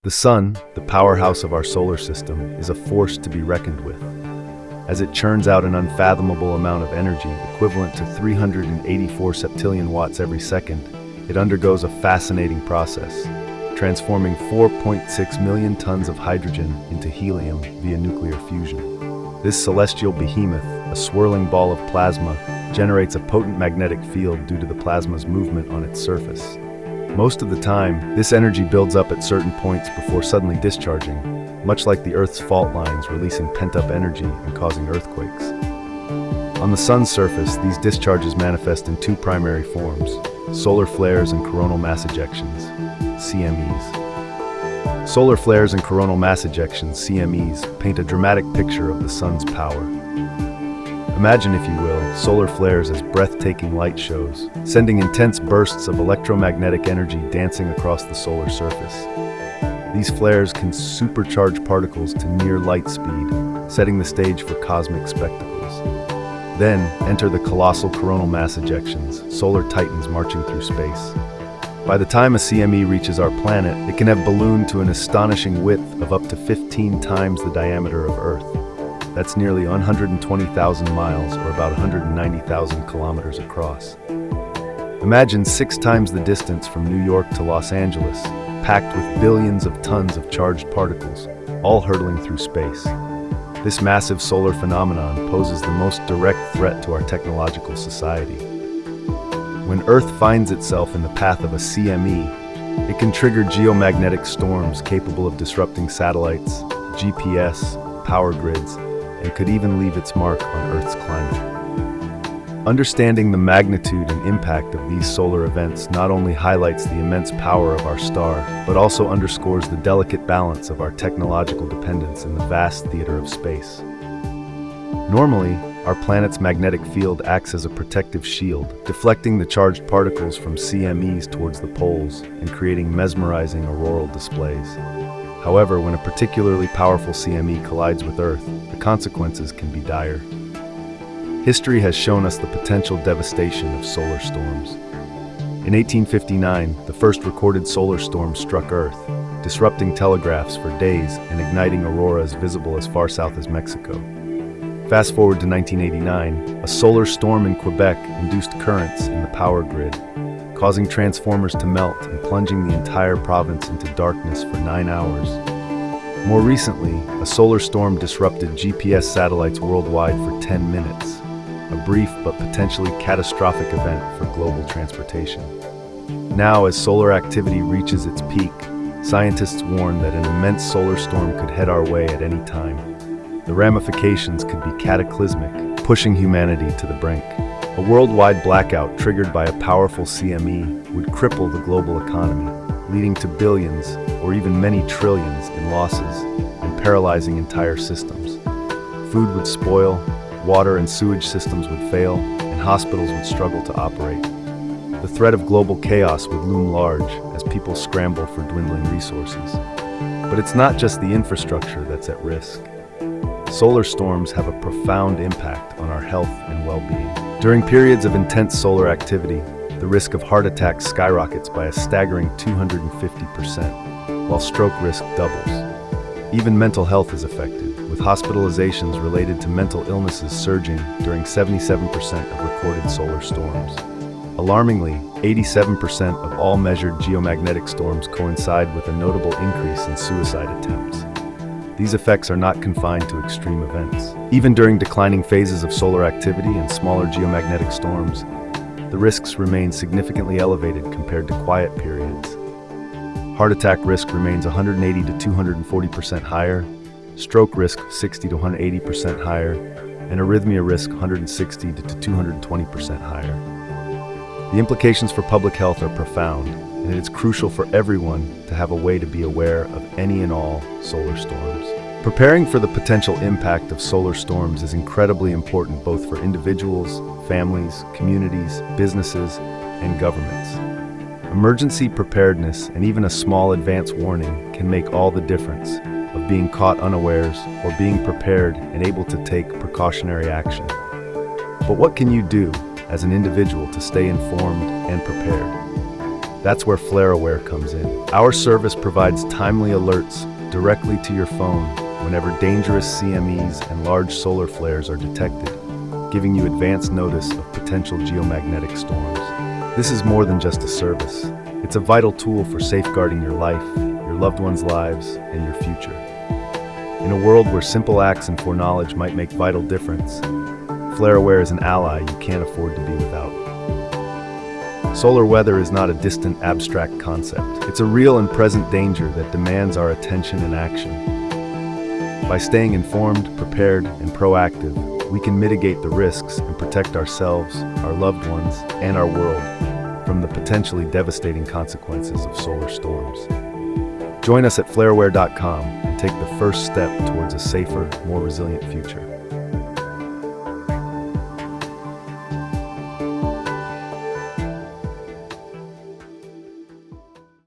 The Sun, the powerhouse of our solar system, is a force to be reckoned with. As it churns out an unfathomable amount of energy, equivalent to 384 septillion watts every second, it undergoes a fascinating process, transforming 4.6 million tons of hydrogen into helium via nuclear fusion. This celestial behemoth, a swirling ball of plasma, generates a potent magnetic field due to the plasma's movement on its surface. Most of the time, this energy builds up at certain points before suddenly discharging, much like the Earth's fault lines releasing pent-up energy and causing earthquakes. On the Sun's surface, these discharges manifest in two primary forms: solar flares and coronal mass ejections, CMEs. Solar flares and coronal mass ejections, CMEs, paint a dramatic picture of the Sun's power. Imagine, if you will, solar flares as breathtaking light shows, sending intense bursts of electromagnetic energy dancing across the solar surface. These flares can supercharge particles to near light speed, setting the stage for cosmic spectacles. Then enter the colossal coronal mass ejections, solar titans marching through space. By the time a CME reaches our planet, it can have ballooned to an astonishing width of up to 15 times the diameter of Earth. That's nearly 120,000 miles, or about 190,000 kilometers across. Imagine 6 times the distance from New York to Los Angeles, packed with billions of tons of charged particles, all hurtling through space. This massive solar phenomenon poses the most direct threat to our technological society. When Earth finds itself in the path of a CME, it can trigger geomagnetic storms capable of disrupting satellites, GPS, power grids, and could even leave its mark on Earth's climate. Understanding the magnitude and impact of these solar events not only highlights the immense power of our star, but also underscores the delicate balance of our technological dependence in the vast theater of space. Normally, our planet's magnetic field acts as a protective shield, deflecting the charged particles from CMEs towards the poles and creating mesmerizing auroral displays. However, when a particularly powerful CME collides with Earth, the consequences can be dire. History has shown us the potential devastation of solar storms. In 1859, the first recorded solar storm struck Earth, disrupting telegraphs for days and igniting auroras visible as far south as Mexico. Fast forward to 1989, a solar storm in Quebec induced currents in the power grid, causing transformers to melt and plunging the entire province into darkness for 9 hours. More recently, a solar storm disrupted GPS satellites worldwide for 10 minutes, a brief but potentially catastrophic event for global transportation. Now, as solar activity reaches its peak, scientists warn that an immense solar storm could head our way at any time. The ramifications could be cataclysmic, pushing humanity to the brink. A worldwide blackout triggered by a powerful CME would cripple the global economy, leading to billions, or even many trillions, in losses and paralyzing entire systems. Food would spoil, water and sewage systems would fail, and hospitals would struggle to operate. The threat of global chaos would loom large as people scramble for dwindling resources. But it's not just the infrastructure that's at risk. Solar storms have a profound impact on our health and well-being. During periods of intense solar activity, the risk of heart attacks skyrockets by a staggering 250%, while stroke risk doubles. Even mental health is affected, with hospitalizations related to mental illnesses surging during 77% of recorded solar storms. Alarmingly, 87% of all measured geomagnetic storms coincide with a notable increase in suicide attempts. These effects are not confined to extreme events. Even during declining phases of solar activity and smaller geomagnetic storms, the risks remain significantly elevated compared to quiet periods. Heart attack risk remains 180 to 240% higher, stroke risk 60 to 180% higher, and arrhythmia risk 160 to 220% higher. The implications for public health are profound, and it is crucial for everyone to have a way to be aware of any and all solar storms. Preparing for the potential impact of solar storms is incredibly important both for individuals, families, communities, businesses, and governments. Emergency preparedness and even a small advance warning can make all the difference of being caught unawares or being prepared and able to take precautionary action. But what can you do as an individual to stay informed and prepared? That's where FlareAware comes in. Our service provides timely alerts directly to your phone whenever dangerous CMEs and large solar flares are detected, giving you advance notice of potential geomagnetic storms. This is more than just a service. It's a vital tool for safeguarding your life, your loved ones' lives, and your future. In a world where simple acts and foreknowledge might make vital difference, FlareAware is an ally you can't afford to be without. Solar weather is not a distant, abstract concept. It's a real and present danger that demands our attention and action. By staying informed, prepared, and proactive, we can mitigate the risks and protect ourselves, our loved ones, and our world from the potentially devastating consequences of solar storms. Join us at flareaware.com and take the first step towards a safer, more resilient future.